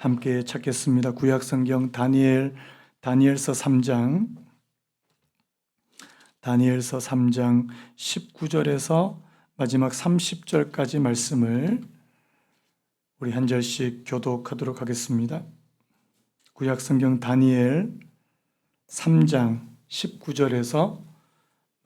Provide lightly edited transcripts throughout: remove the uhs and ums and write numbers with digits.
함께 찾겠습니다. 구약성경 다니엘서 3장 19절에서 마지막 30절까지 말씀을 우리 한 절씩 교독하도록 하겠습니다. 구약성경 다니엘 3장 19절에서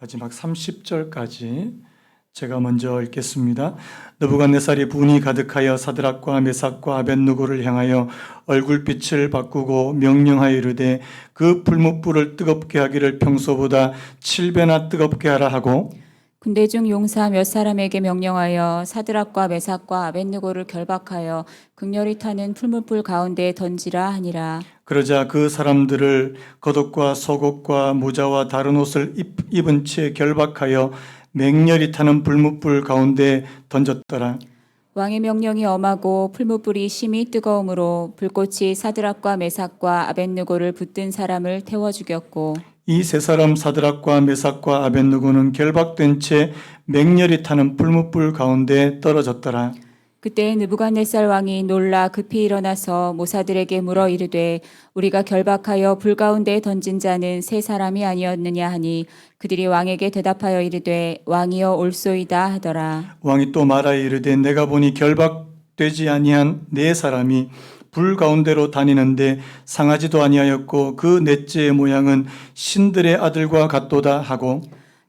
마지막 30절까지 제가 먼저 읽겠습니다. 느부갓네살이 분이 가득하여 사드락과 메삭과 아벳느고를 향하여 얼굴빛을 바꾸고 명령하여 이르되 그 풀무불을 뜨겁게 하기를 평소보다 7배나 뜨겁게 하라 하고 군대 중 용사 몇 사람에게 명령하여 사드락과 메삭과 아벳느고를 결박하여 극렬히 타는 풀무불 가운데에 던지라 하니라. 그러자 그 사람들을 겉옷과 속옷과 모자와 다른 옷을 입은 채 결박하여 맹렬히 타는 불무불 가운데 던졌더라. 왕의 명령이 엄하고 풀무불이 심히 뜨거움으로 불꽃이 사드락과 메삭과 아벳느고를 붙든 사람을 태워 죽였고 이 세 사람 사드락과 메삭과 아벳느고는 결박된 채 맹렬히 타는 불무불 가운데 떨어졌더라. 그때 느부갓네살 왕이 놀라 급히 일어나서 모사들에게 물어 이르되 우리가 결박하여 불 가운데에 던진 자는 세 사람이 아니었느냐 하니 그들이 왕에게 대답하여 이르되 왕이여 올소이다 하더라. 왕이 또 말하여 이르되 내가 보니 결박되지 아니한 네 사람이 불 가운데로 다니는데 상하지도 아니하였고 그 넷째의 모양은 신들의 아들과 같도다 하고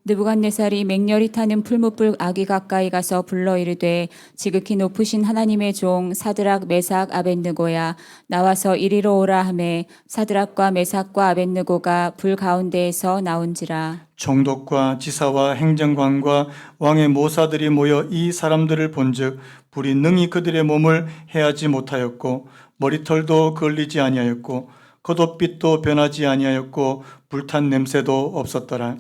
느부갓네살이 맹렬히 타는 풀무불 아기 가까이 가서 불러 이르되 지극히 높으신 하나님의 종 사드락 메삭 아벳느고야 나와서 이리로 오라 하매 사드락과 메삭과 아벳느고가 불 가운데에서 나온지라. 총독과 지사와 행정관과 왕의 모사들이 모여 이 사람들을 본즉 불이 능히 그들의 몸을 해하지 못하였고 머리털도 걸리지 아니하였고 겉옷빛도 변하지 아니하였고 불탄 냄새도 없었더라.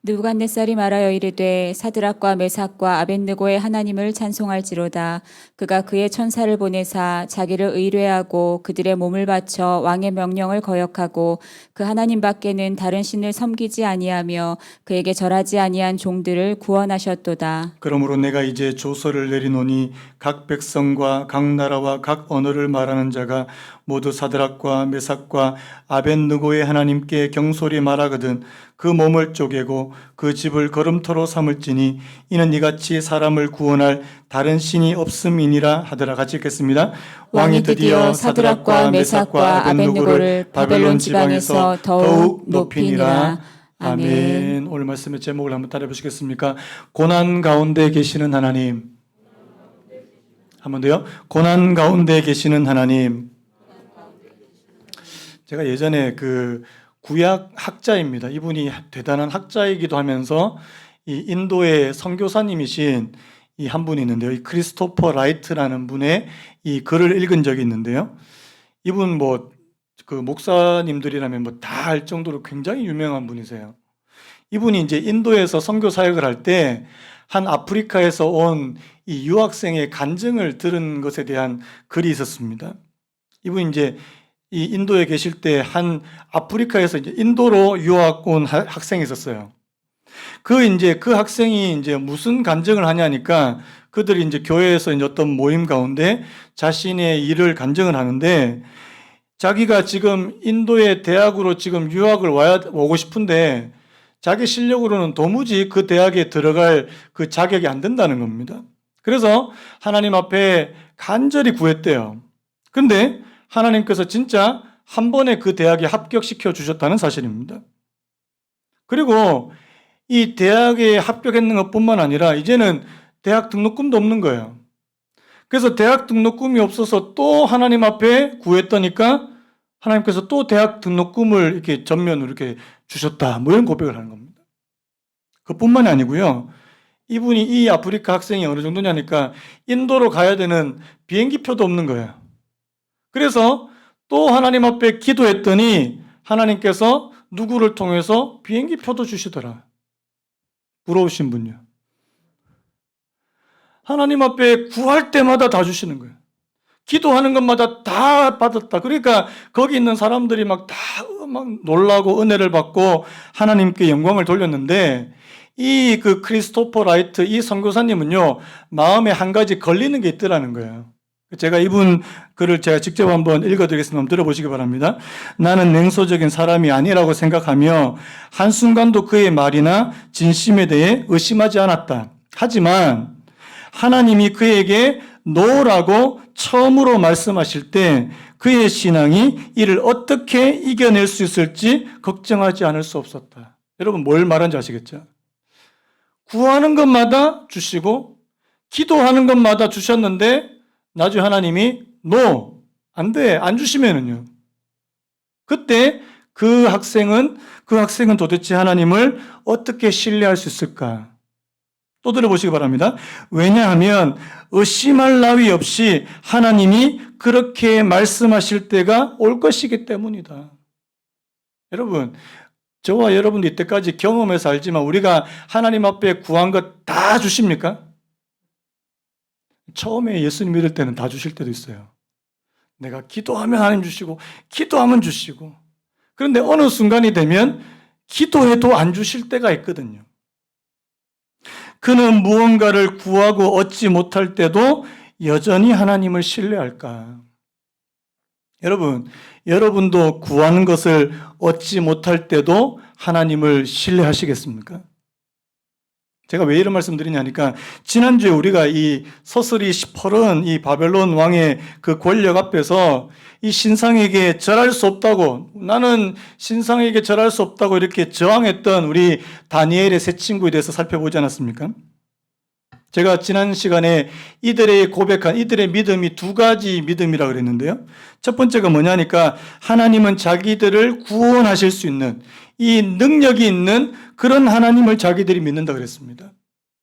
느부갓네살이 말하여 이르되 사드락과 메삭과 아벳느고의 하나님을 찬송할지로다. 그가 그의 천사를 보내사 자기를 의뢰하고 그들의 몸을 바쳐 왕의 명령을 거역하고 그 하나님 밖에는 다른 신을 섬기지 아니하며 그에게 절하지 아니한 종들을 구원하셨도다. 그러므로 내가 이제 조서를 내리노니 각 백성과 각 나라와 각 언어를 말하는 자가 모두 사드락과 메삭과 아벳느고의 하나님께 경솔히 말하거든 그 몸을 쪼개고 그 집을 걸음터로 삼을지니 이는 이같이 사람을 구원할 다른 신이 없음이니라 하더라. 같이 읽겠습니다. 왕이 드디어 사드락과 메삭과 아벳느고를 바벨론 지방에서 더욱 높이니라. 아멘. 오늘 말씀의 제목을 한번 따라 보시겠습니까? 고난 가운데 계시는 하나님. 한 번 더요. 고난 가운데 계시는 하나님. 제가 예전에 그 구약 학자입니다. 이분이 대단한 학자이기도 하면서 이 인도의 선교사님이신 이 한 분이 있는데요. 이 크리스토퍼 라이트라는 분의 이 글을 읽은 적이 있는데요. 이분 뭐 그 목사님들이라면 뭐 다 알 정도로 굉장히 유명한 분이세요. 이분이 이제 인도에서 선교 사역을 할 때 한 아프리카에서 온 이 유학생의 간증을 들은 것에 대한 글이 있었습니다. 이분이 이제 이 인도에 계실 때 한 아프리카에서 이제 인도로 유학 온 학생이 있었어요. 그 학생이 이제 무슨 간증을 하냐니까 그들이 이제 교회에서 이제 어떤 모임 가운데 자신의 일을 간증을 하는데 자기가 지금 인도의 대학으로 지금 유학을 오고 싶은데 자기 실력으로는 도무지 그 대학에 들어갈 그 자격이 안 된다는 겁니다. 그래서 하나님 앞에 간절히 구했대요. 근데 하나님께서 진짜 한 번에 그 대학에 합격시켜 주셨다는 사실입니다. 그리고 이 대학에 합격했는 것뿐만 아니라 이제는 대학 등록금도 없는 거예요. 그래서 대학 등록금이 없어서 또 하나님 앞에 구했더니까 하나님께서 또 대학 등록금을 이렇게 전면으로 이렇게 주셨다. 뭐 이런 고백을 하는 겁니다. 그뿐만이 아니고요. 이분이 이 아프리카 학생이 어느 정도냐니까 인도로 가야 되는 비행기표도 없는 거예요. 그래서 또 하나님 앞에 기도했더니 하나님께서 누구를 통해서 비행기표도 주시더라. 부러우신 분요. 하나님 앞에 구할 때마다 다 주시는 거예요. 기도하는 것마다 다 받았다. 그러니까 거기 있는 사람들이 막 놀라고 은혜를 받고 하나님께 영광을 돌렸는데 이 그 크리스토퍼 라이트 이 선교사님은요 마음에 한 가지 걸리는 게 있더라는 거예요. 제가 이분 글을 제가 직접 한번 읽어드리겠습니다. 한번 들어보시기 바랍니다. 나는 냉소적인 사람이 아니라고 생각하며 한순간도 그의 말이나 진심에 대해 의심하지 않았다. 하지만 하나님이 그에게 노라고 처음으로 말씀하실 때 그의 신앙이 이를 어떻게 이겨낼 수 있을지 걱정하지 않을 수 없었다. 여러분 뭘 말하는지 아시겠죠? 구하는 것마다 주시고 기도하는 것마다 주셨는데 나중에 하나님이 노, 안 돼, 안 주시면은요. 그때 그 학생은 도대체 하나님을 어떻게 신뢰할 수 있을까? 또 들어보시기 바랍니다. 왜냐하면 의심할 나위 없이 하나님이 그렇게 말씀하실 때가 올 것이기 때문이다. 여러분, 저와 여러분도 이때까지 경험해서 알지만 우리가 하나님 앞에 구한 것 다 주십니까? 처음에 예수님 믿을 때는 다 주실 때도 있어요. 내가 기도하면 하나님 주시고 기도하면 주시고, 그런데 어느 순간이 되면 기도해도 안 주실 때가 있거든요. 그는 무언가를 구하고 얻지 못할 때도 여전히 하나님을 신뢰할까? 여러분, 여러분도 구하는 것을 얻지 못할 때도 하나님을 신뢰하시겠습니까? 제가 왜 이런 말씀 드리냐니까, 지난주에 우리가 이 서슬이 시퍼런 이 바벨론 왕의 그 권력 앞에서 이 신상에게 절할 수 없다고, 나는 신상에게 절할 수 없다고 이렇게 저항했던 우리 다니엘의 세 친구에 대해서 살펴보지 않았습니까? 제가 지난 시간에 이들의 고백한 이들의 믿음이 두 가지 믿음이라고 그랬는데요. 첫 번째가 뭐냐니까, 하나님은 자기들을 구원하실 수 있는 이 능력이 있는 그런 하나님을 자기들이 믿는다 그랬습니다.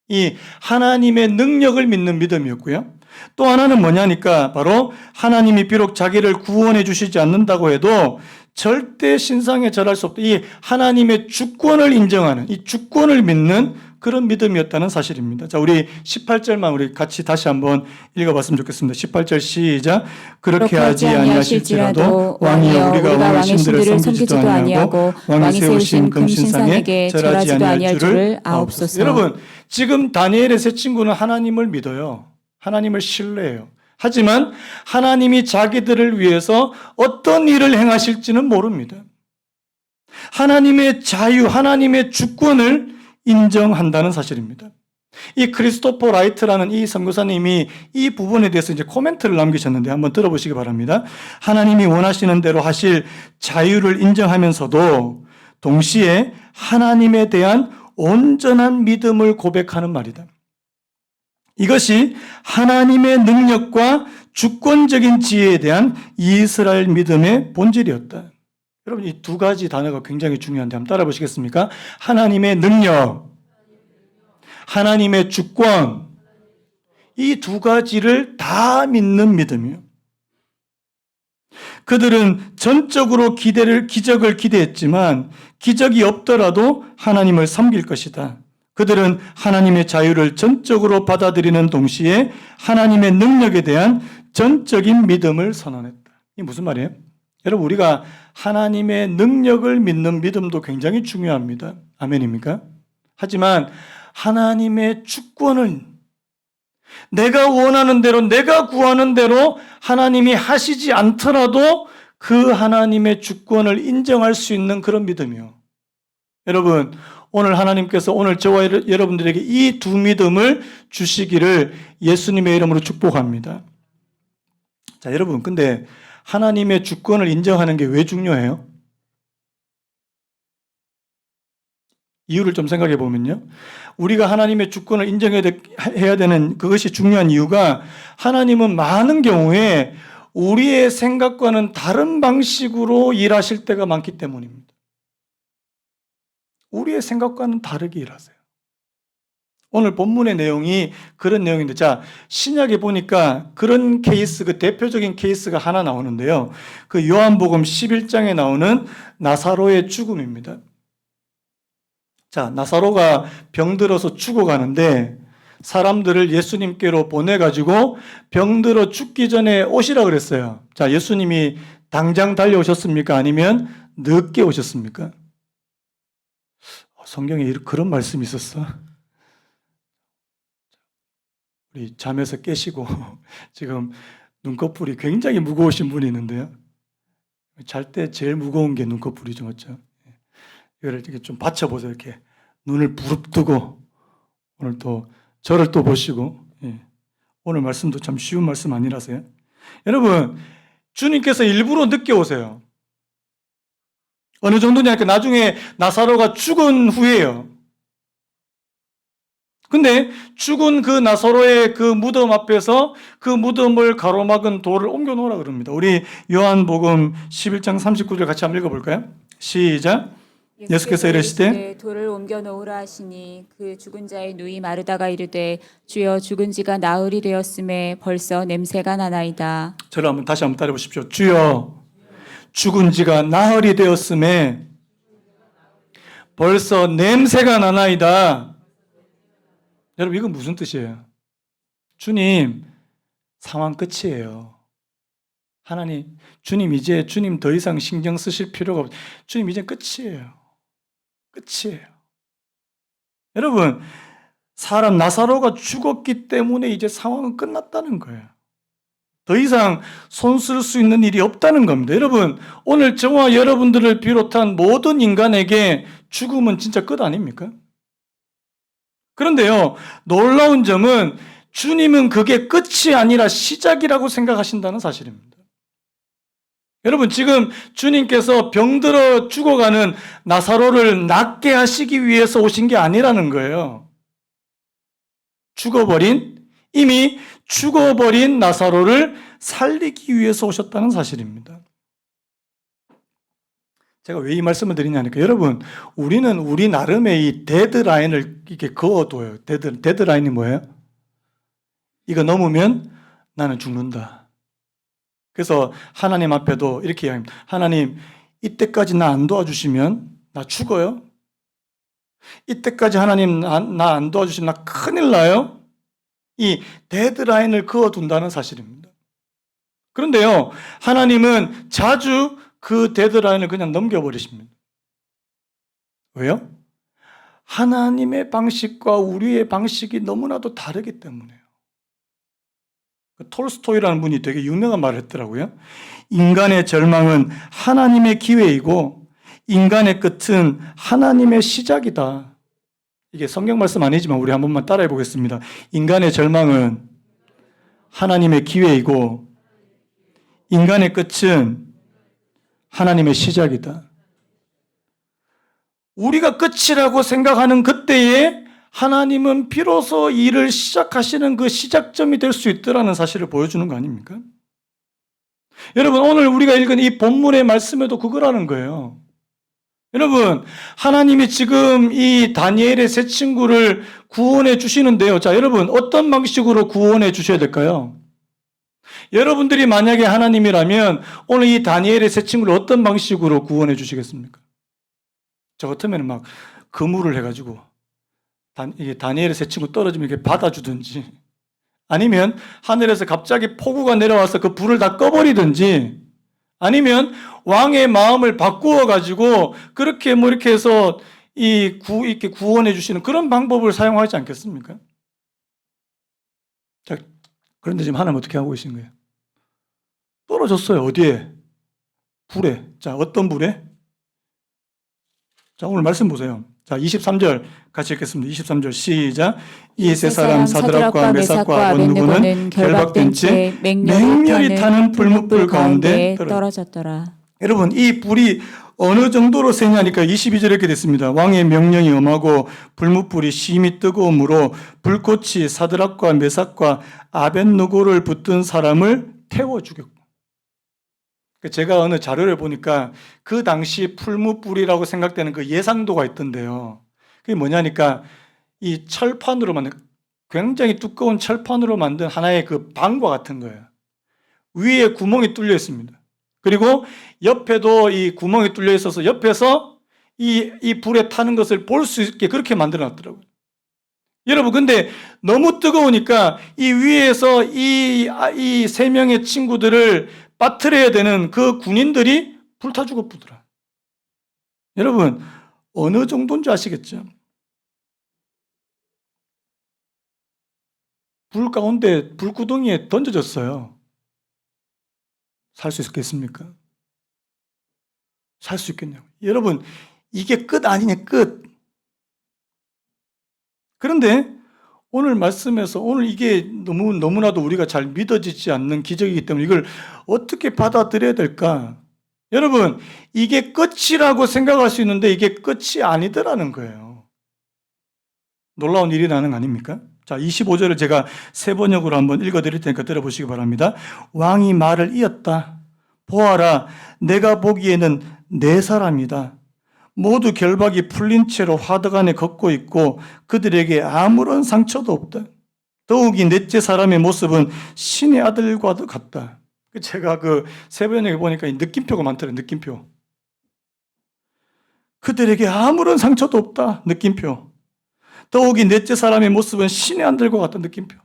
이 하나님의 능력을 믿는 믿음이었고요. 또 하나는 뭐냐니까, 바로 하나님이 비록 자기를 구원해 주시지 않는다고 해도 절대 신상에 절할 수 없다. 이 하나님의 주권을 인정하는, 이 주권을 믿는 그런 믿음이었다는 사실입니다. 자, 우리 18절만 우리 같이 다시 한번 읽어봤으면 좋겠습니다. 18절 시작. 그렇게 하지 아니하실지라도 왕이여 우리가 왕의 신들을 섬기지도 아니하고 왕이 세우신 금신상에게 절하지도 아니할 줄을 아옵소서. 여러분, 지금 다니엘의 세 친구는 하나님을 믿어요. 하나님을 신뢰해요. 하지만 하나님이 자기들을 위해서 어떤 일을 행하실지는 모릅니다. 하나님의 자유, 하나님의 주권을 인정한다는 사실입니다. 이 크리스토퍼 라이트라는 이 선교사님이 이 부분에 대해서 이제 코멘트를 남기셨는데 한번 들어보시기 바랍니다. 하나님이 원하시는 대로 하실 자유를 인정하면서도 동시에 하나님에 대한 온전한 믿음을 고백하는 말이다. 이것이 하나님의 능력과 주권적인 지혜에 대한 이스라엘 믿음의 본질이었다. 여러분, 이 두 가지 단어가 굉장히 중요한데 한번 따라 보시겠습니까? 하나님의 능력, 하나님의 주권, 이 두 가지를 다 믿는 믿음이요. 그들은 전적으로 기적을 기대했지만 기적이 없더라도 하나님을 섬길 것이다. 그들은 하나님의 자유를 전적으로 받아들이는 동시에 하나님의 능력에 대한 전적인 믿음을 선언했다. 이게 무슨 말이에요? 여러분, 우리가 하나님의 능력을 믿는 믿음도 굉장히 중요합니다. 아멘입니까? 하지만 하나님의 주권은 내가 원하는 대로, 내가 구하는 대로 하나님이 하시지 않더라도 그 하나님의 주권을 인정할 수 있는 그런 믿음이요. 여러분, 오늘 하나님께서 오늘 저와 여러분들에게 이 두 믿음을 주시기를 예수님의 이름으로 축복합니다. 자, 여러분, 근데 하나님의 주권을 인정하는 게 왜 중요해요? 이유를 좀 생각해 보면요. 우리가 하나님의 주권을 인정해야 되는 그것이 중요한 이유가, 하나님은 많은 경우에 우리의 생각과는 다른 방식으로 일하실 때가 많기 때문입니다. 우리의 생각과는 다르게 일하세요. 오늘 본문의 내용이 그런 내용인데, 자, 신약에 보니까 그런 케이스, 그 대표적인 케이스가 하나 나오는데요. 그 요한복음 11장에 나오는 나사로의 죽음입니다. 자, 나사로가 병들어서 죽어가는데 사람들을 예수님께로 보내가지고 병들어 죽기 전에 오시라 그랬어요. 자, 예수님이 당장 달려오셨습니까? 아니면 늦게 오셨습니까? 성경에 그런 말씀이 있었어. 우리 잠에서 깨시고 지금 눈꺼풀이 굉장히 무거우신 분이 있는데요. 잘 때 제일 무거운 게 눈꺼풀이죠, 맞죠? 이거를 이렇게 좀 받쳐보세요. 이렇게 눈을 부릅뜨고 오늘 또 저를 또 보시고, 예. 오늘 말씀도 참 쉬운 말씀 아니라서요. 여러분, 주님께서 일부러 늦게 오세요. 어느 정도냐니까 나중에 나사로가 죽은 후에요. 근데 죽은 그 나사로의 그 무덤 앞에서 그 무덤을 가로막은 돌을 옮겨 놓으라 그럽니다. 우리 요한복음 11장 39절 같이 한번 읽어볼까요? 시작. 예수께서 이르시되 돌을 옮겨 놓으라 하시니 그 죽은 자의 누이 마르다가 이르되 주여 죽은 지가 나흘이 되었음에 벌써 냄새가 나나이다. 저를 한번 다시 한번 따라해 보십시오. 주여 죽은 지가 나흘이 되었음에 벌써 냄새가 나나이다. 여러분 이건 무슨 뜻이에요? 주님 상황 끝이에요. 하나님, 주님 이제 주님 더 이상 신경 쓰실 필요가 없어요. 주님 이제 끝이에요. 끝이에요. 여러분 사람 나사로가 죽었기 때문에 이제 상황은 끝났다는 거예요. 더 이상 손 쓸 수 있는 일이 없다는 겁니다. 여러분 오늘 저와 여러분들을 비롯한 모든 인간에게 죽음은 진짜 끝 아닙니까? 그런데요, 놀라운 점은 주님은 그게 끝이 아니라 시작이라고 생각하신다는 사실입니다. 여러분, 지금 주님께서 병들어 죽어가는 나사로를 낫게 하시기 위해서 오신 게 아니라는 거예요. 이미 죽어버린 나사로를 살리기 위해서 오셨다는 사실입니다. 제가 왜 이 말씀을 드리냐니까 여러분 우리는 우리 나름의 이 데드라인을 이렇게 그어둬요. 데드라인이 뭐예요? 이거 넘으면 나는 죽는다. 그래서 하나님 앞에도 이렇게 이야기합니다. 하나님 이때까지 나 안 도와주시면 나 죽어요. 이때까지 하나님 나 안 도와주시면 나 큰일 나요. 이 데드라인을 그어둔다는 사실입니다. 그런데요 하나님은 자주 그 데드라인을 그냥 넘겨버리십니다. 왜요? 하나님의 방식과 우리의 방식이 너무나도 다르기 때문에요. 톨스토이라는 분이 되게 유명한 말을 했더라고요. 인간의 절망은 하나님의 기회이고 인간의 끝은 하나님의 시작이다. 이게 성경 말씀 아니지만 우리 한 번만 따라해 보겠습니다. 인간의 절망은 하나님의 기회이고 인간의 끝은 하나님의 시작이다. 우리가 끝이라고 생각하는 그때에 하나님은 비로소 일을 시작하시는 그 시작점이 될 수 있다는 사실을 보여주는 거 아닙니까? 여러분 오늘 우리가 읽은 이 본문의 말씀에도 그거라는 거예요. 여러분 하나님이 지금 이 다니엘의 세 친구를 구원해 주시는데요. 자 여러분 어떤 방식으로 구원해 주셔야 될까요? 여러분들이 만약에 하나님이라면 오늘 이 다니엘의 세 친구를 어떤 방식으로 구원해 주시겠습니까? 저 같으면 막 그물을 해가지고 이게 다니엘의 세 친구 떨어지면 이렇게 받아주든지 아니면 하늘에서 갑자기 폭우가 내려와서 그 불을 다 꺼버리든지 아니면 왕의 마음을 바꾸어가지고 그렇게 뭐 이렇게 해서 이렇게 구원해 주시는 그런 방법을 사용하지 않겠습니까? 자, 그런데 지금 하나님 어떻게 하고 계신 거예요? 떨어졌어요. 어디에? 불에. 자, 어떤 불에? 자, 오늘 말씀 보세요. 자, 23절 같이 읽겠습니다. 23절 시작. 이 세 사람 사드락과 메삭과 아벤느고는 결박된 채 맹렬히 타는 불뭇불 가운데 떨어졌더라. 여러분, 이 불이 어느 정도로 세냐니까 22절에 이렇게 됐습니다. 왕의 명령이 엄하고 불뭇불이 심히 뜨거움으로 불꽃이 사드락과 메삭과 아벤느고를 붙든 사람을 태워 죽였고. 제가 어느 자료를 보니까 그 당시 풀무불이라고 생각되는 그 예상도가 있던데요. 그게 뭐냐니까 이 철판으로 만든 굉장히 두꺼운 철판으로 만든 하나의 그 방과 같은 거예요. 위에 구멍이 뚫려 있습니다. 그리고 옆에도 이 구멍이 뚫려 있어서 옆에서 이 불에 타는 것을 볼 수 있게 그렇게 만들어 놨더라고요. 여러분, 근데 너무 뜨거우니까 이 위에서 이 세 명의 친구들을 빠뜨려야 되는 그 군인들이 불타 죽었더라. 여러분, 어느 정도인지 아시겠죠? 불 가운데 불구덩이에 던져졌어요. 살 수 있겠습니까? 살 수 있겠냐고. 여러분, 이게 끝 아니냐, 끝. 그런데 오늘 말씀에서 오늘 이게 너무나도 우리가 잘 믿어지지 않는 기적이기 때문에 이걸 어떻게 받아들여야 될까? 여러분, 이게 끝이라고 생각할 수 있는데 이게 끝이 아니더라는 거예요. 놀라운 일이 나는 거 아닙니까? 자, 25절을 제가 세 번역으로 한번 읽어드릴 테니까 들어보시기 바랍니다. 왕이 말을 이었다. 보아라, 내가 보기에는 네 사람이다. 모두 결박이 풀린 채로 화덕 안에 걷고 있고 그들에게 아무런 상처도 없다. 더욱이 넷째 사람의 모습은 신의 아들과도 같다. 제가 그 세 번역에 보니까 이 느낌표가 많더라고요. 느낌표. 그들에게 아무런 상처도 없다. 느낌표. 더욱이 넷째 사람의 모습은 신의 아들과 같다. 느낌표.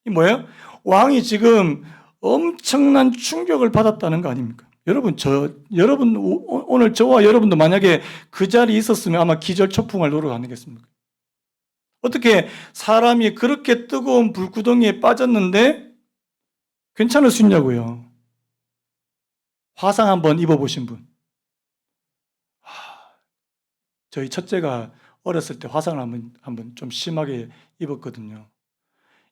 이 뭐예요? 왕이 지금 엄청난 충격을 받았다는 거 아닙니까? 여러분, 오늘 저와 여러분도 만약에 그 자리에 있었으면 아마 기절초풍할 노릇 아니겠습니까? 어떻게 사람이 그렇게 뜨거운 불구덩이에 빠졌는데 괜찮을 수 있냐고요. 화상 한번 입어보신 분. 저희 첫째가 어렸을 때 화상을 한번 좀 심하게 입었거든요.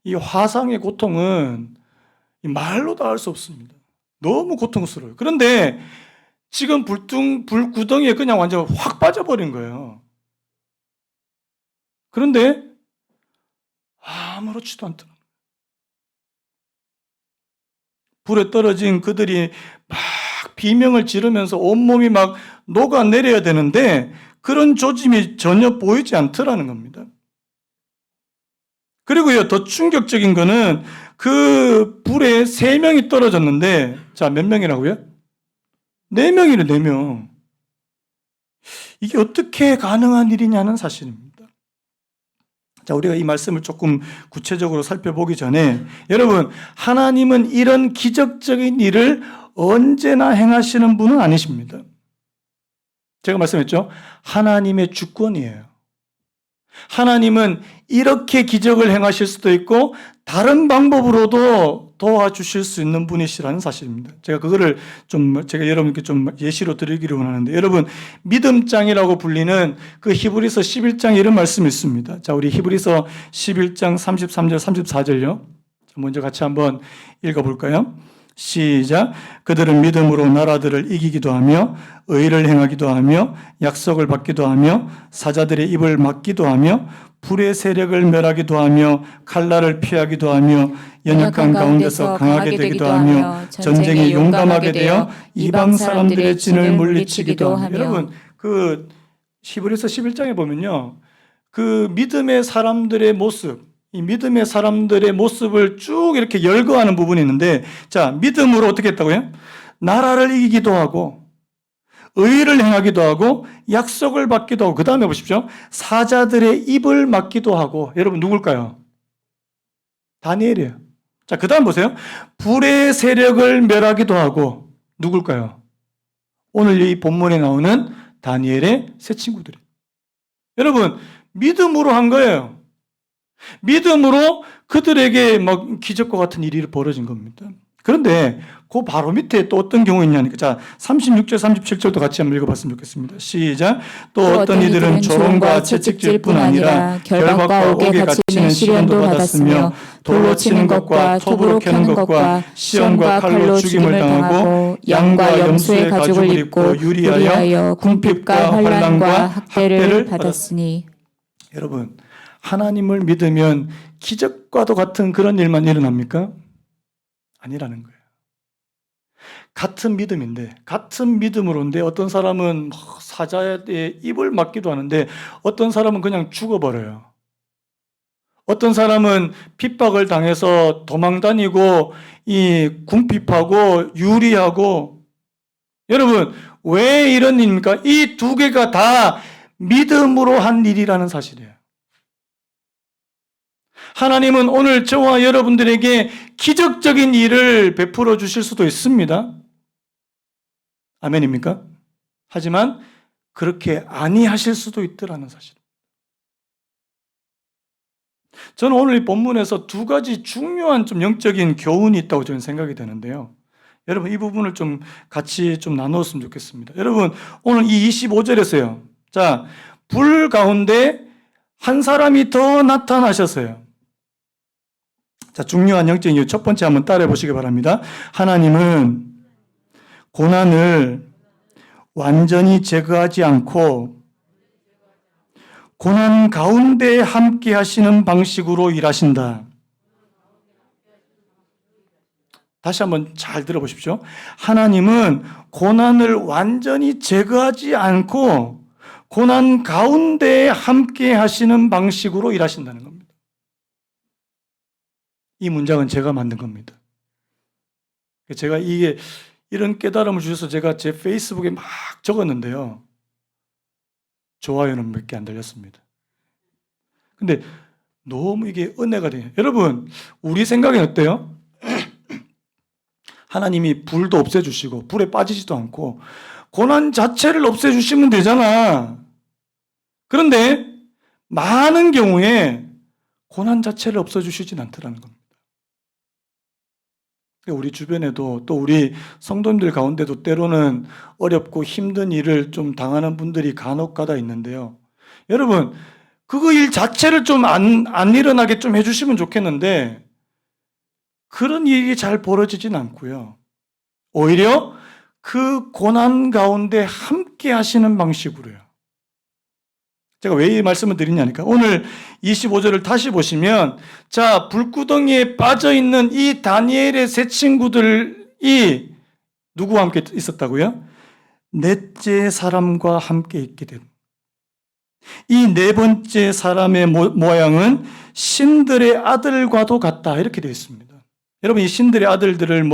이 화상의 고통은 말로도 할 수 없습니다. 너무 고통스러워요. 그런데 지금 불구덩이에 그냥 완전 확 빠져버린 거예요. 그런데 아무렇지도 않더라고요. 불에 떨어진 그들이 막 비명을 지르면서 온몸이 막 녹아내려야 되는데 그런 조짐이 전혀 보이지 않더라는 겁니다. 그리고요, 더 충격적인 거는 그 불에 3명이 떨어졌는데, 자, 몇 명이라고요? 4명이래, 4명. 이게 어떻게 가능한 일이냐는 사실입니다. 자, 우리가 이 말씀을 조금 구체적으로 살펴보기 전에, 여러분, 하나님은 이런 기적적인 일을 언제나 행하시는 분은 아니십니다. 제가 말씀했죠? 하나님의 주권이에요. 하나님은 이렇게 기적을 행하실 수도 있고 다른 방법으로도 도와주실 수 있는 분이시라는 사실입니다. 제가 그거를 제가 여러분께 좀 예시로 드리기로 원하는데, 여러분, 믿음장이라고 불리는 그 히브리서 11장에 이런 말씀이 있습니다. 자, 우리 히브리서 11장 33절 34절요. 먼저 같이 한번 읽어볼까요? 시작. 그들은 믿음으로 나라들을 이기기도 하며 의를 행하기도 하며 약속을 받기도 하며 사자들의 입을 막기도 하며 불의 세력을 멸하기도 하며 칼날을 피하기도 하며 연약한 가운데서 강하게 되기도 하며 전쟁에 용감하게 되어 이방 사람들의 진을 물리치기도 하며. 여러분, 그 히브리서 11장에 보면요, 그 믿음의 사람들의 모습, 이 믿음의 사람들의 모습을 쭉 이렇게 열거하는 부분이 있는데, 자, 믿음으로 어떻게 했다고요? 나라를 이기기도 하고 의를 행하기도 하고 약속을 받기도 하고, 그 다음에 보십시오. 사자들의 입을 막기도 하고. 여러분, 누굴까요? 다니엘이에요. 자, 그 다음 보세요. 불의 세력을 멸하기도 하고. 누굴까요? 오늘 이 본문에 나오는 다니엘의 세 친구들이에요. 여러분, 믿음으로 한 거예요. 믿음으로 그들에게 막 기적과 같은 일이 벌어진 겁니다. 그런데 그 바로 밑에 또 어떤 경우 있냐니까. 자, 36절, 37절도 같이 한번 읽어봤으면 좋겠습니다. 시작. 또 어떤 이들은 조롱과 채찍질뿐 아니라 결박과 옥에 갇히는 시련도 받았으며 돌로 치는 것과 톱으로 캐는 것과 시험과 칼로 죽임을 당하고 양과 염소의 가죽을 입고 유리하여 궁핍과 환난과 학대를 받았으니. 여러분, 하나님을 믿으면 기적과도 같은 그런 일만 일어납니까? 아니라는 거예요. 같은 믿음인데, 같은 믿음으로인데 어떤 사람은 사자의 입을 막기도 하는데 어떤 사람은 그냥 죽어버려요. 어떤 사람은 핍박을 당해서 도망다니고 이 궁핍하고 유리하고. 여러분, 왜 이런 일입니까? 이 두 개가 다 믿음으로 한 일이라는 사실이에요. 하나님은 오늘 저와 여러분들에게 기적적인 일을 베풀어 주실 수도 있습니다. 아멘입니까? 하지만 그렇게 아니하실 수도 있더라는 사실. 저는 오늘 이 본문에서 두 가지 중요한 좀 영적인 교훈이 있다고 저는 생각이 되는데요. 여러분 이 부분을 좀 같이 좀 나누었으면 좋겠습니다. 여러분 오늘 이 25절에서요. 자, 불 가운데 한 사람이 더 나타나셨어요. 자, 중요한 영적인 이유 첫 번째 한번 따라해 보시기 바랍니다. 하나님은 고난을 완전히 제거하지 않고 고난 가운데 함께 하시는 방식으로 일하신다. 다시 한번 잘 들어보십시오. 하나님은 고난을 완전히 제거하지 않고 고난 가운데 함께 하시는 방식으로 일하신다는 겁니다. 이 문장은 제가 만든 겁니다. 제가 이런 깨달음을 주셔서 제가 제 페이스북에 막 적었는데요. 좋아요는 몇 개 안 달렸습니다. 근데 너무 이게 은혜가 돼요. 여러분, 우리 생각엔 어때요? 하나님이 불도 없애주시고 불에 빠지지도 않고 고난 자체를 없애주시면 되잖아. 그런데 많은 경우에 고난 자체를 없애주시진 않더라는 겁니다. 우리 주변에도 또 우리 성도님들 가운데도 때로는 어렵고 힘든 일을 좀 당하는 분들이 간혹 가다 있는데요. 여러분, 그거 일 자체를 좀 안 일어나게 좀 해주시면 좋겠는데 그런 일이 잘 벌어지진 않고요. 오히려 그 고난 가운데 함께 하시는 방식으로요. 제가 왜 이 말씀을 드리냐니까 오늘 25절을 다시 보시면 자, 불구덩이에 빠져있는 이 다니엘의 세 친구들이 누구와 함께 있었다고요? 넷째 사람과 함께 있게 된. 이 네 번째 사람의 모양은 신들의 아들과도 같다 이렇게 되어 있습니다. 여러분 이 신들의 아들들을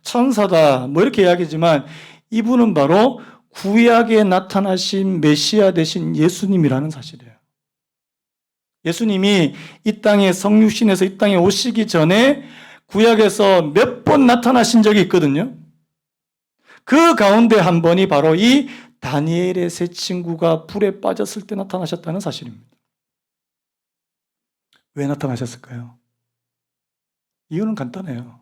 천사다 이렇게 이야기하지만 이분은 바로 구약에 나타나신 메시아 되신 예수님이라는 사실이에요. 예수님이 이 땅에 성육신에서 이 땅에 오시기 전에 구약에서 몇 번 나타나신 적이 있거든요. 그 가운데 한 번이 바로 이 다니엘의 세 친구가 불에 빠졌을 때 나타나셨다는 사실입니다. 왜 나타나셨을까요? 이유는 간단해요.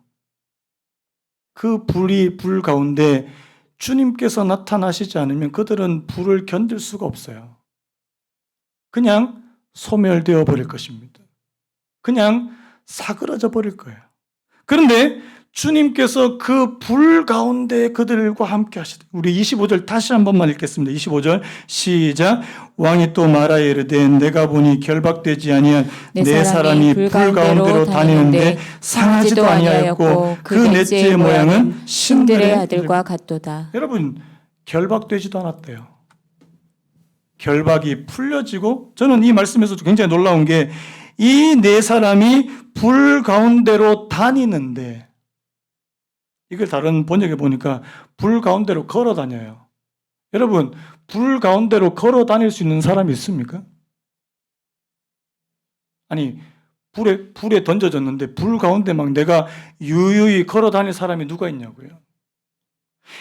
그 불 가운데 주님께서 나타나시지 않으면 그들은 불을 견딜 수가 없어요. 그냥 소멸되어 버릴 것입니다. 그냥 사그러져 버릴 거예요. 그런데 주님께서 그 불 가운데 그들과 함께 하시다. 우리 25절 다시 한 번만 읽겠습니다. 25절 시작. 왕이 또 말하여 이르되 내가 보니 결박되지 아니한 네 사람이 불 가운데로 다니는데 상하지도 아니하였고 그 넷째의 모양은 신들의 아들과 같도다. 여러분 결박되지도 않았대요. 결박이 풀려지고 저는 이 말씀에서 굉장히 놀라운 게 이 네 사람이 불 가운데로 다니는데 이걸 다른 번역에 보니까 불 가운데로 걸어 다녀요. 여러분, 불 가운데로 걸어 다닐 수 있는 사람이 있습니까? 아니, 불에 던져졌는데 불 가운데 막 내가 유유히 걸어 다닐 사람이 누가 있냐고요.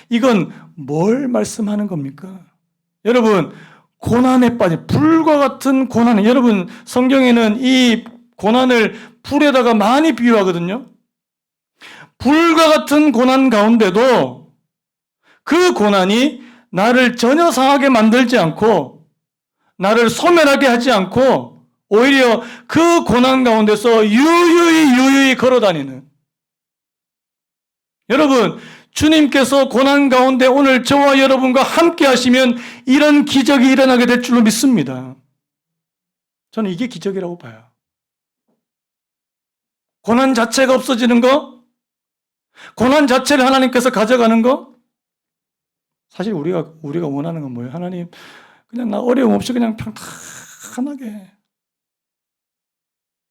이건 뭘 말씀하는 겁니까? 여러분, 고난에 빠진 불과 같은 고난은 여러분 성경에는 이 고난을 불에다가 많이 비유하거든요. 불과 같은 고난 가운데도 그 고난이 나를 전혀 상하게 만들지 않고 나를 소멸하게 하지 않고 오히려 그 고난 가운데서 유유히 걸어다니는 여러분 주님께서 고난 가운데 오늘 저와 여러분과 함께 하시면 이런 기적이 일어나게 될 줄로 믿습니다. 저는 이게 기적이라고 봐요. 고난 자체가 없어지는 거 고난 자체를 하나님께서 가져가는 거? 사실 우리가 원하는 건 뭐예요? 하나님, 그냥 나 어려움 없이 그냥 평탄하게.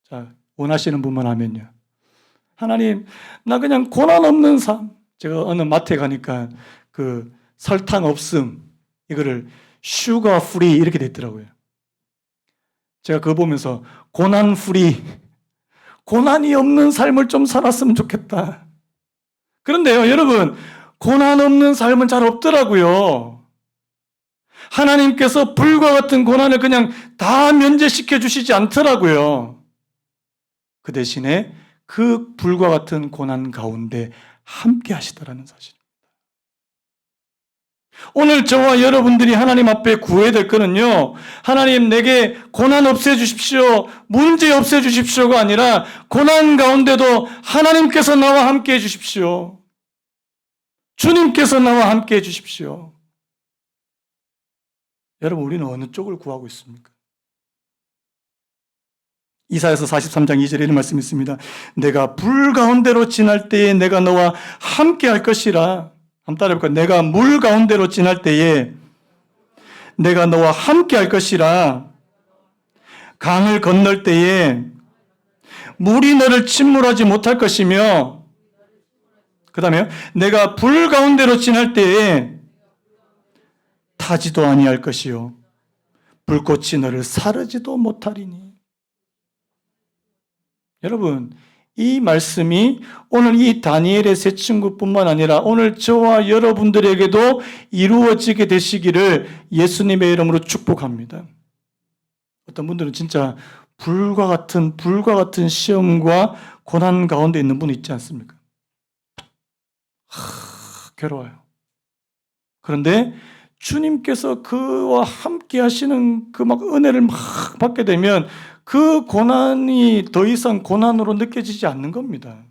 자, 원하시는 분만 하면요. 하나님, 나 그냥 고난 없는 삶. 제가 어느 마트에 가니까 그 설탕 없음, 이거를 슈거 프리 이렇게 돼 있더라고요. 제가 그거 보면서 고난 프리, 고난이 없는 삶을 좀 살았으면 좋겠다. 그런데요, 여러분, 고난 없는 삶은 잘 없더라고요. 하나님께서 불과 같은 고난을 그냥 다 면제시켜 주시지 않더라고요. 그 대신에 그 불과 같은 고난 가운데 함께 하시더라는 사실입니다. 오늘 저와 여러분들이 하나님 앞에 구해야 될 거는요, 하나님 내게 고난 없애주십시오, 문제 없애주십시오가 아니라 고난 가운데도 하나님께서 나와 함께 해주십시오. 주님께서 나와 함께 해주십시오. 여러분, 우리는 어느 쪽을 구하고 있습니까? 이사야서 43장 2절에 이런 말씀이 있습니다. 내가 불 가운데로 지날 때에 내가 너와 함께 할 것이라. 한번 따라해볼까요? 내가 물 가운데로 지날 때에 내가 너와 함께 할 것이라. 강을 건널 때에 물이 너를 침몰하지 못할 것이며, 그 다음에 내가 불 가운데로 지날 때에 타지도 아니할 것이요 불꽃이 너를 사르지도 못하리니. 여러분, 이 말씀이 오늘 이 다니엘의 세 친구뿐만 아니라 오늘 저와 여러분들에게도 이루어지게 되시기를 예수님의 이름으로 축복합니다. 어떤 분들은 진짜 불과 같은 시험과 고난 가운데 있는 분 있지 않습니까? 괴로워요. 그런데 주님께서 그와 함께 하시는 그 막 은혜를 막 받게 되면 그 고난이 더 이상 고난으로 느껴지지 않는 겁니다.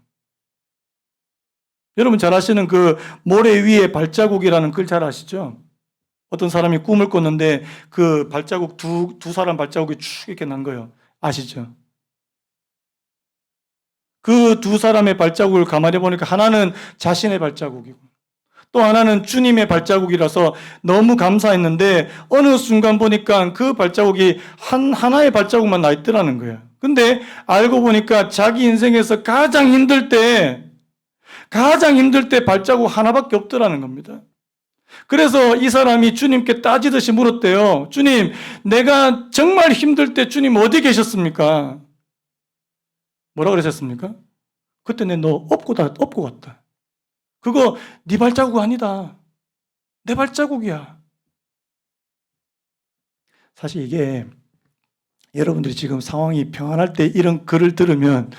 여러분 잘 아시는 그 모래 위에 발자국이라는 글 잘 아시죠? 어떤 사람이 꿈을 꿨는데 그 발자국 두 사람 발자국이 쭉 이렇게 난 거예요. 아시죠? 그 두 사람의 발자국을 가만히 보니까 하나는 자신의 발자국이고 또 하나는 주님의 발자국이라서 너무 감사했는데 어느 순간 보니까 그 발자국이 하나의 발자국만 나 있더라는 거예요. 근데 알고 보니까 자기 인생에서 가장 힘들 때 발자국 하나밖에 없더라는 겁니다. 그래서 이 사람이 주님께 따지듯이 물었대요. 주님, 내가 정말 힘들 때 주님 어디 계셨습니까? 뭐라 그러셨습니까? 그때 내 너 업고 갔다. 그거 네 발자국 아니다. 내 발자국이야. 사실 이게 여러분들이 지금 상황이 평안할 때 이런 글을 들으면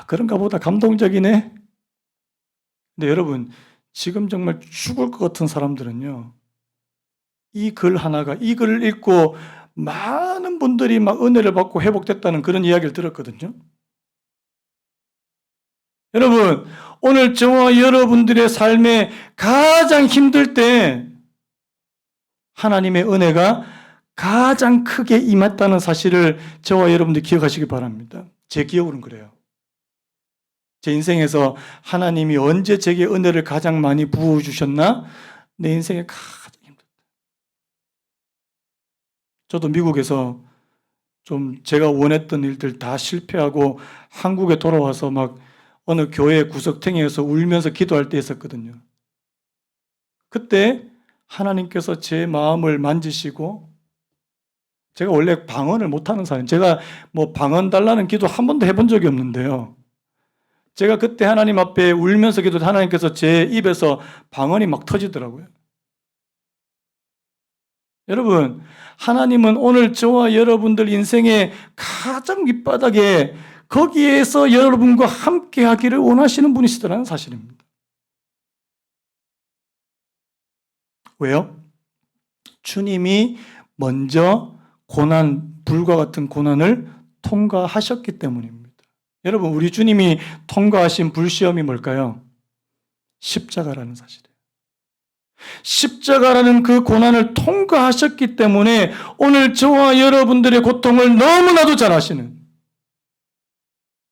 그런가 보다 감동적이네. 근데 여러분 지금 정말 죽을 것 같은 사람들은요, 이 글을 읽고 많은 분들이 막 은혜를 받고 회복됐다는 그런 이야기를 들었거든요. 여러분, 오늘 저와 여러분들의 삶에 가장 힘들 때 하나님의 은혜가 가장 크게 임했다는 사실을 저와 여러분들이 기억하시기 바랍니다. 제 기억으로는 그래요. 제 인생에서 하나님이 언제 제게 은혜를 가장 많이 부어주셨나? 내 인생에 가장 힘들다. 저도 미국에서 좀 제가 원했던 일들 다 실패하고 한국에 돌아와서 막 어느 교회 구석탱이에서 울면서 기도할 때 있었거든요. 그때 하나님께서 제 마음을 만지시고, 제가 원래 방언을 못하는 사람이에요. 제가 뭐 방언 달라는 기도 한 번도 해본 적이 없는데요. 제가 그때 하나님 앞에 울면서 기도해 하나님께서 제 입에서 방언이 막 터지더라고요. 여러분, 하나님은 오늘 저와 여러분들 인생의 가장 밑바닥에 거기에서 여러분과 함께 하기를 원하시는 분이시더라는 사실입니다. 왜요? 주님이 먼저 불과 같은 고난을 통과하셨기 때문입니다. 여러분, 우리 주님이 통과하신 불시험이 뭘까요? 십자가라는 사실이에요. 십자가라는 그 고난을 통과하셨기 때문에 오늘 저와 여러분들의 고통을 너무나도 잘 아시는,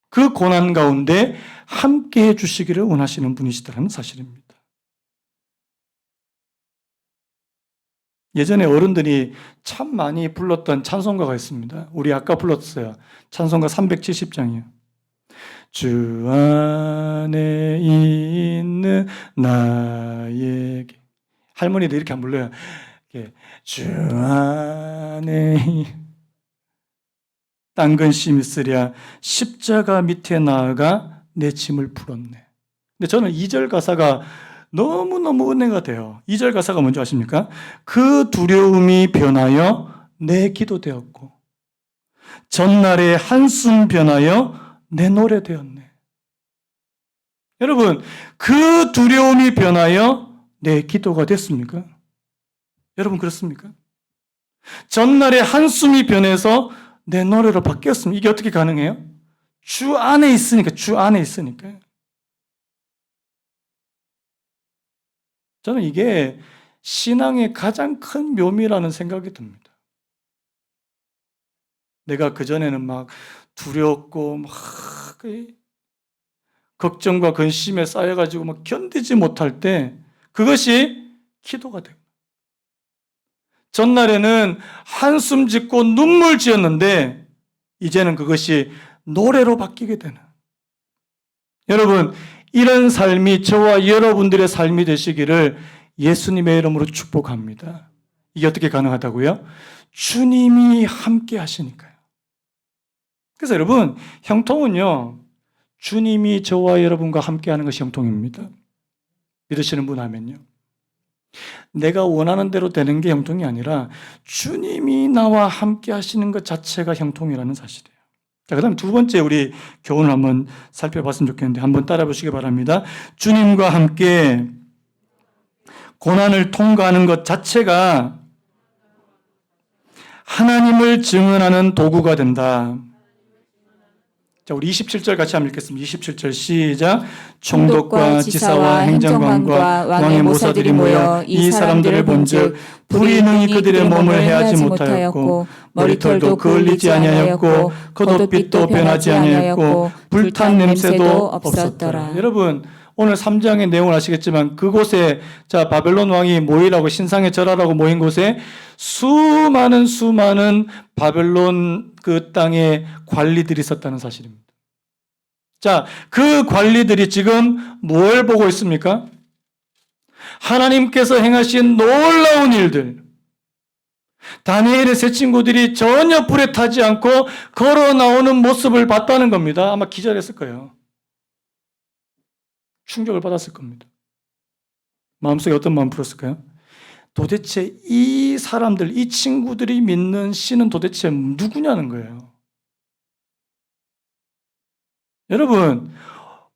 그 고난 가운데 함께 해주시기를 원하시는 분이시다는 사실입니다. 예전에 어른들이 참 많이 불렀던 찬송가가 있습니다. 우리 아까 불렀어요. 찬송가 370장이요. 주 안에 있는 나에게. 할머니도 이렇게 안 불러요. 주 안에 땅근심 있으랴 십자가 밑에 나아가 내 짐을 풀었네. 근데 저는 2절 가사가 너무너무 은혜가 돼요. 2절 가사가 뭔지 아십니까? 그 두려움이 변하여 내 기도 되었고 전날의 한숨 변하여 내 노래 되었네. 여러분, 그 두려움이 변하여 내 기도가 됐습니까? 여러분 그렇습니까? 전날의 한숨이 변해서 내 노래로 바뀌었습니다. 이게 어떻게 가능해요? 주 안에 있으니까, 주 안에 있으니까. 저는 이게 신앙의 가장 큰 묘미라는 생각이 듭니다. 내가 그전에는 막 두렵고 막 걱정과 근심에 쌓여가지고 막 견디지 못할 때 그것이 기도가 돼요. 전날에는 한숨 짓고 눈물 지었는데 이제는 그것이 노래로 바뀌게 되는. 여러분, 이런 삶이 저와 여러분들의 삶이 되시기를 예수님의 이름으로 축복합니다. 이게 어떻게 가능하다고요? 주님이 함께 하시니까요. 그래서 여러분, 형통은요, 주님이 저와 여러분과 함께 하는 것이 형통입니다. 믿으시는 분 하면요. 내가 원하는 대로 되는 게 형통이 아니라 주님이 나와 함께 하시는 것 자체가 형통이라는 사실이에요. 자, 그 다음에 두 번째 우리 교훈을 한번 살펴봤으면 좋겠는데 한번 따라 보시기 바랍니다. 주님과 함께 고난을 통과하는 것 자체가 하나님을 증언하는 도구가 된다. 자, 우리 27절 같이 한번 읽겠습니다. 27절 시작. 총독과 지사와 행정관과 왕의 모사들이 모여 이 사람들을 본즉 불이 능히 그들의 몸을 해하지 못하였고 머리털도 그을리지 아니하였고 겉옷빛도 변하지 아니하였고 불탄 냄새도 없었더라. 여러분, 오늘 3장의 내용을 아시겠지만 그곳에 자 바벨론 왕이 모이라고 신상에 절하라고 모인 곳에 수많은 바벨론 그 땅의 관리들이 있었다는 사실입니다. 자, 그 관리들이 지금 뭘 보고 있습니까? 하나님께서 행하신 놀라운 일들. 다니엘의 세 친구들이 전혀 불에 타지 않고 걸어 나오는 모습을 봤다는 겁니다. 아마 기절했을 거예요. 충격을 받았을 겁니다. 마음속에 어떤 마음 풀었을까요? 도대체 이 사람들, 이 친구들이 믿는 신은 도대체 누구냐는 거예요. 여러분,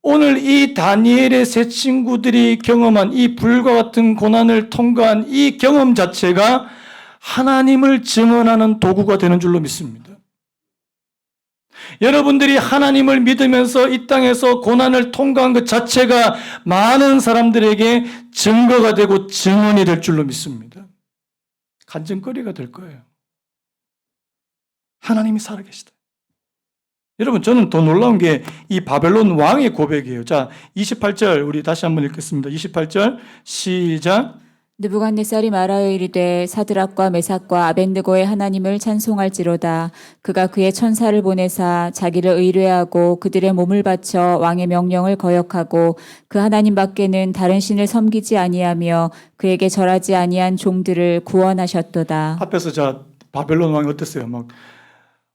오늘 이 다니엘의 세 친구들이 경험한 이 불과 같은 고난을 통과한 이 경험 자체가 하나님을 증언하는 도구가 되는 줄로 믿습니다. 여러분들이 하나님을 믿으면서 이 땅에서 고난을 통과한 것 자체가 많은 사람들에게 증거가 되고 증언이 될 줄로 믿습니다. 간증거리가 될 거예요. 하나님이 살아계시다. 여러분, 저는 더 놀라운 게 이 바벨론 왕의 고백이에요. 자, 28절 우리 다시 한번 읽겠습니다. 28절 시작. 느부갓네살이 말하여 이르되 사드락과 메삭과 아벳느고의 하나님을 찬송할지로다. 그가 그의 천사를 보내사 자기를 의뢰하고 그들의 몸을 바쳐 왕의 명령을 거역하고 그 하나님 밖에는 다른 신을 섬기지 아니하며 그에게 절하지 아니한 종들을 구원하셨도다. 앞에서 자 바벨론 왕이 어땠어요? 막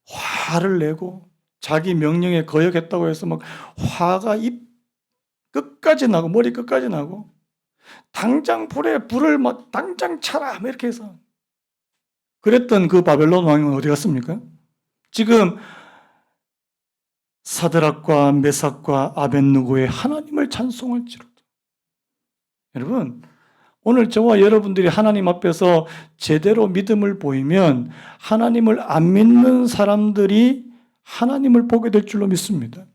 화를 내고 자기 명령에 거역했다고 해서 막 화가 입 끝까지 나고 머리 끝까지 나고 당장 불을 막 당장 차라 이렇게 해서 그랬던 그 바벨론 왕은 어디 갔습니까? 지금 사드락과 메삭과 아벳느고의 하나님을 찬송할지로다. 여러분, 오늘 저와 여러분들이 하나님 앞에서 제대로 믿음을 보이면 하나님을 안 믿는 사람들이 하나님을 보게 될 줄로 믿습니다.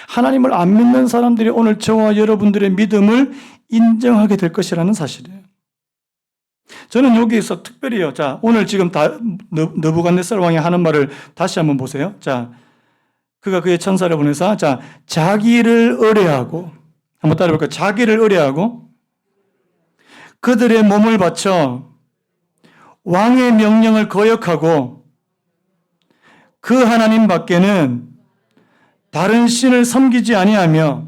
하나님을 안 믿는 사람들이 오늘 저와 여러분들의 믿음을 인정하게 될 것이라는 사실이에요. 저는 여기에서 특별히요. 자, 오늘 지금 느부갓네살 왕이 하는 말을 다시 한번 보세요. 자, 그가 그의 천사를 보내서 자, 자기를 의뢰하고 한번 따라해볼까요? 자기를 의뢰하고 그들의 몸을 바쳐 왕의 명령을 거역하고 그 하나님 밖에는 다른 신을 섬기지 아니하며.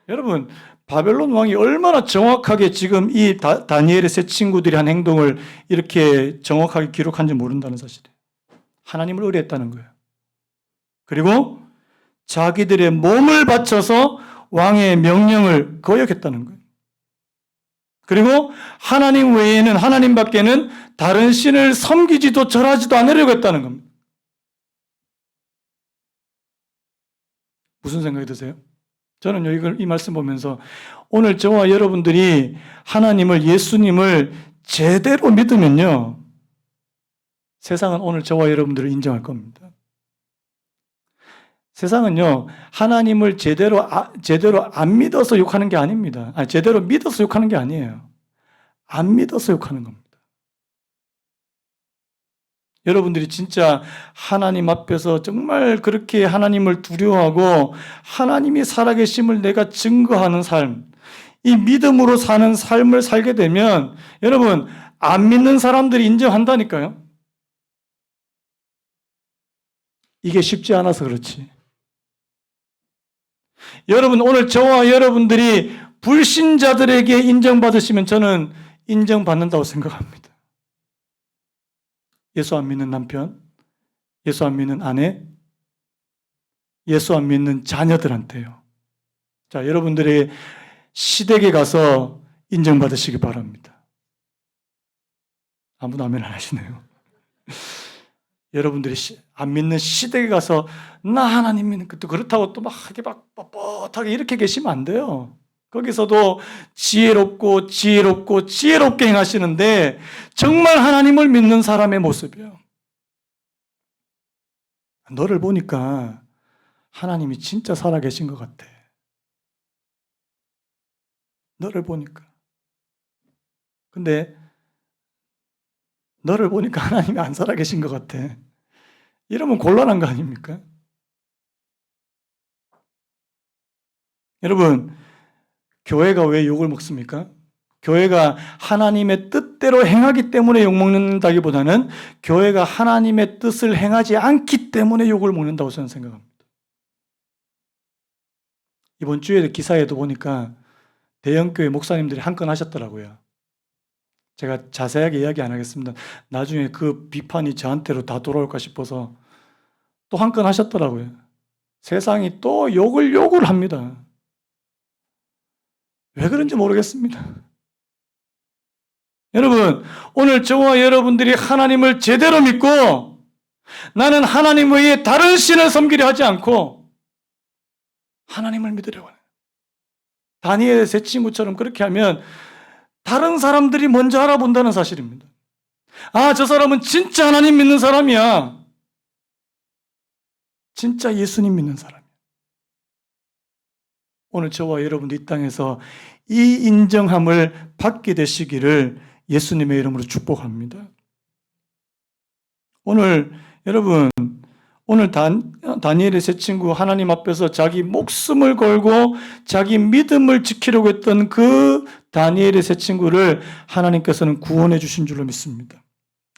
여러분, 바벨론 왕이 얼마나 정확하게 지금 이 다니엘의 세 친구들이 한 행동을 이렇게 정확하게 기록한지 모른다는 사실이에요. 하나님을 의뢰했다는 거예요. 그리고 자기들의 몸을 바쳐서 왕의 명령을 거역했다는 거예요. 그리고 하나님 외에는, 하나님 밖에는 다른 신을 섬기지도 절하지도 않으려고 했다는 겁니다. 무슨 생각이 드세요? 저는 이 말씀 보면서 오늘 저와 여러분들이 하나님을, 예수님을 제대로 믿으면요, 세상은 오늘 저와 여러분들을 인정할 겁니다. 세상은요, 하나님을 제대로 안 믿어서 욕하는 게 아닙니다. 제대로 믿어서 욕하는 게 아니에요. 안 믿어서 욕하는 겁니다. 여러분들이 진짜 하나님 앞에서 정말 그렇게 하나님을 두려워하고 하나님이 살아계심을 내가 증거하는 삶, 이 믿음으로 사는 삶을 살게 되면 여러분, 안 믿는 사람들이 인정한다니까요. 이게 쉽지 않아서 그렇지. 여러분, 오늘 저와 여러분들이 불신자들에게 인정받으시면 저는 인정받는다고 생각합니다. 예수 안 믿는 남편, 예수 안 믿는 아내, 예수 안 믿는 자녀들한테요. 자, 여러분들의 시댁에 가서 인정받으시기 바랍니다. 아무도 아멘 안 하시네요. 여러분들이 안 믿는 시댁에 가서 나 하나님 믿는 것도 그렇다고 또 막 뻣뻣하게 이렇게 계시면 안 돼요. 거기서도 지혜롭게 행하시는데 정말 하나님을 믿는 사람의 모습이에요. 너를 보니까 하나님이 진짜 살아계신 것 같아. 너를 보니까. 근데 너를 보니까 하나님이 안 살아계신 것 같아. 이러면 곤란한 거 아닙니까? 여러분, 교회가 왜 욕을 먹습니까? 교회가 하나님의 뜻대로 행하기 때문에 욕먹는다기보다는 교회가 하나님의 뜻을 행하지 않기 때문에 욕을 먹는다고 저는 생각합니다. 이번 주에 기사에도 보니까 대형교회 목사님들이 한 건 하셨더라고요. 제가 자세하게 이야기 안 하겠습니다. 나중에 그 비판이 저한테로 다 돌아올까 싶어서 또 한 건 하셨더라고요. 세상이 또 욕을 합니다. 왜 그런지 모르겠습니다. 여러분, 오늘 저와 여러분들이 하나님을 제대로 믿고 나는 하나님 외에 다른 신을 섬기려 하지 않고 하나님을 믿으려고 해요. 다니엘의 세 친구처럼 그렇게 하면 다른 사람들이 먼저 알아본다는 사실입니다. 저 사람은 진짜 하나님 믿는 사람이야. 진짜 예수님 믿는 사람이야. 오늘 저와 여러분도 이 땅에서 이 인정함을 받게 되시기를 예수님의 이름으로 축복합니다. 오늘 여러분, 오늘 다니엘의 세 친구 하나님 앞에서 자기 목숨을 걸고 자기 믿음을 지키려고 했던 그 다니엘의 세 친구를 하나님께서는 구원해 주신 줄로 믿습니다.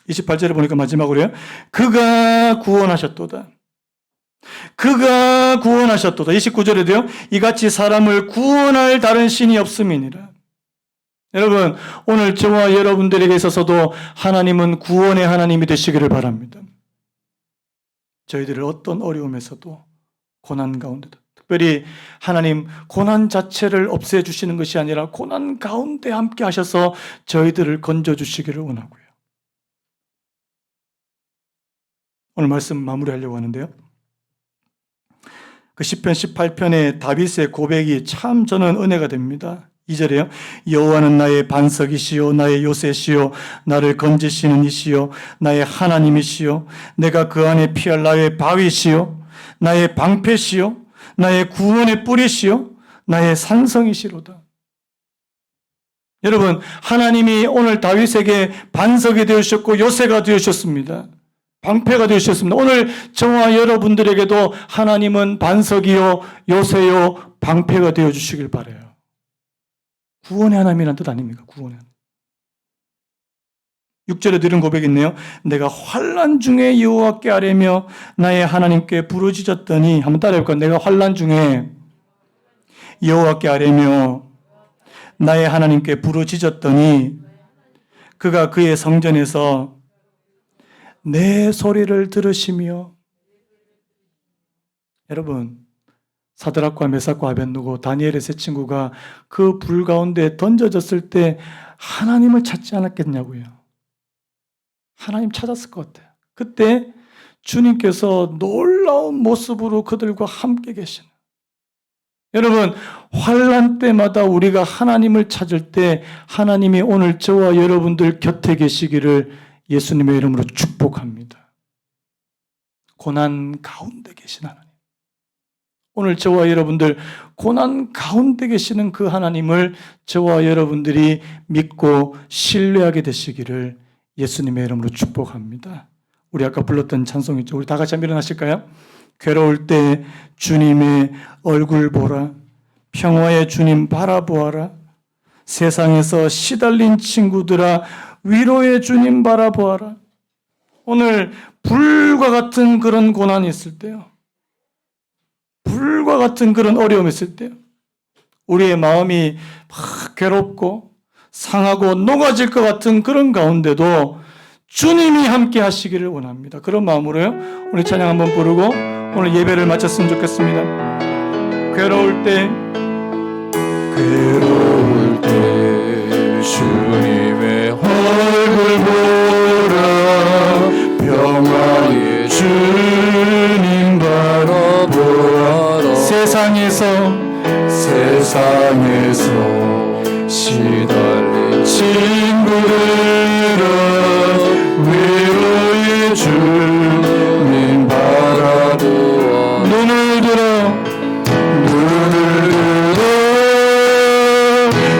28절에 보니까 마지막으로요. 그가 구원하셨도다. 그가 구원하셨도다. 29절에도요. 이같이 사람을 구원할 다른 신이 없음이니라. 여러분, 오늘 저와 여러분들에게 있어서도 하나님은 구원의 하나님이 되시기를 바랍니다. 저희들을 어떤 어려움에서도 고난 가운데도 특별히 하나님 고난 자체를 없애주시는 것이 아니라 고난 가운데 함께 하셔서 저희들을 건져주시기를 원하고요. 오늘 말씀 마무리하려고 하는데요. 그 시편 18편의 다윗의 고백이 참 저는 은혜가 됩니다. 2절에요. 여호와는 나의 반석이시요 나의 요새시요 나를 건지시는 이시요 나의 하나님이시요 내가 그 안에 피할 나의 바위시요 나의 방패시요 나의 구원의 뿌리시요 나의 산성이시로다. 여러분, 하나님이 오늘 다윗에게 반석이 되어주셨고 요새가 되어주셨습니다. 방패가 되셨습니다. 오늘 저와 여러분들에게도 하나님은 반석이요 요새요 방패가 되어주시길 바라요. 구원의 하나님이란 뜻 아닙니까? 구원의 하나님. 6절에 드린 고백이 있네요. 내가 환난 중에 여호와께 아뢰며 나의 하나님께 부르짖었더니 한번 따라해볼까요? 내가 환난 중에 여호와께 아뢰며 나의 하나님께 부르짖었더니 그가 그의 성전에서 내 소리를 들으시며. 여러분, 사드락과 메삭과 아벳느고 다니엘의 세 친구가 그 불 가운데 던져졌을 때 하나님을 찾지 않았겠냐고요. 하나님 찾았을 것 같아요. 그때 주님께서 놀라운 모습으로 그들과 함께 계시는, 여러분, 환난 때마다 우리가 하나님을 찾을 때 하나님이 오늘 저와 여러분들 곁에 계시기를 예수님의 이름으로 축복합니다. 고난 가운데 계신 하나님. 오늘 저와 여러분들 고난 가운데 계시는 그 하나님을 저와 여러분들이 믿고 신뢰하게 되시기를 예수님의 이름으로 축복합니다. 우리 아까 불렀던 찬송 있죠? 우리 다 같이 한번 일어나실까요? 괴로울 때 주님의 얼굴 보라. 평화의 주님 바라보아라. 세상에서 시달린 친구들아 위로의 주님 바라보아라. 오늘 불과 같은 그런 고난이 있을 때요. 불과 같은 그런 어려움이 있을 때요. 우리의 마음이 막 괴롭고 상하고 녹아질 것 같은 그런 가운데도 주님이 함께 하시기를 원합니다. 그런 마음으로요. 우리 찬양 한번 부르고 오늘 예배를 마쳤으면 좋겠습니다. 괴로울 때 주님의 얼굴 보라. 평화의 주님 바라보아라. 세상에서 시달린 친구들아 위로의 주님 바라보아. 눈을 들어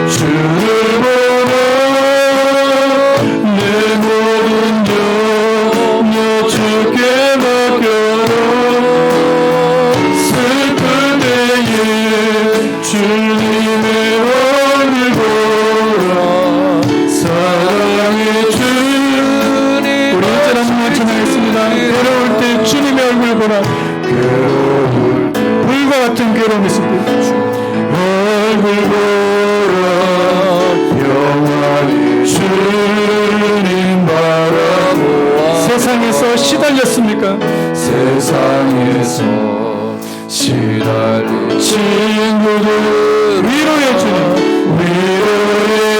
주를 보라. 내 모든 염려 주께 맡겨라. 슬플 때에 주님의 얼굴 보라. 사랑의 주님. 우리 이제 한번 찬양했습니다. 괴로울 때 주님의 얼굴 보라. 불과 같은 괴로움이 있을 때 얼굴 보라. 평화의 주님 바라보아. 세상에서 시달렸습니까? 세상에서 시달린 친구들 위로의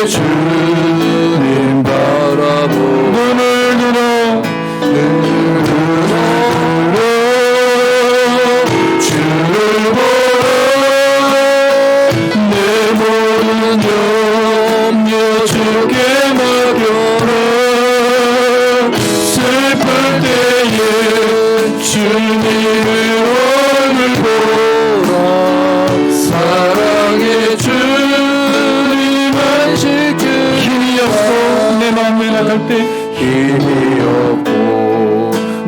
주님 바라보아. 눈을 들어 주를 보라. 내 모든 염려 주께 맡겨라. 슬플 때에 주님의 얼굴 보라. 사랑의 주님 안식 힘이 없어 내 마음에 나갈 때 힘이 없고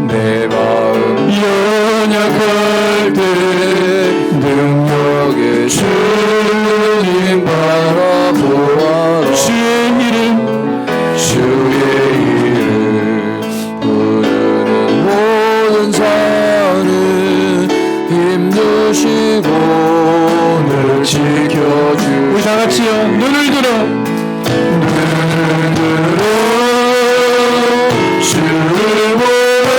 내 마음 연약할 때 능력의 주님 바라보아라. 주의 이름 부르는 모든 자는 힘드시고 늘 지켜주. 우리 다 같이요. 눈을 들어 주를 보라.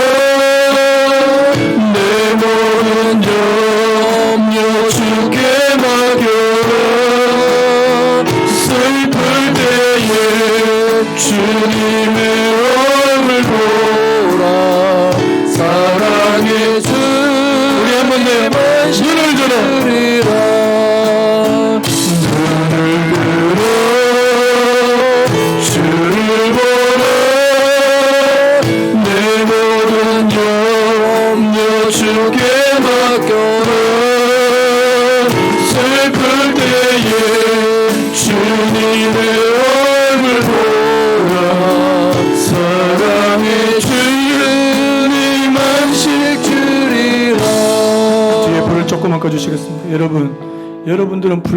내 모든 염려 주께 맡겨라. 슬플 때에 주님의 얼굴 보라. 사랑의 우리 한 번 더요. 눈을 들어 주를 보라. 내 모든 염려 주께 맡겨라. 슬플 때에 주님의 얼굴 보라. 사랑의 주님 안식 주리라. 뒤에 불을 조금만 꺼주시겠습니다. 여러분들은 불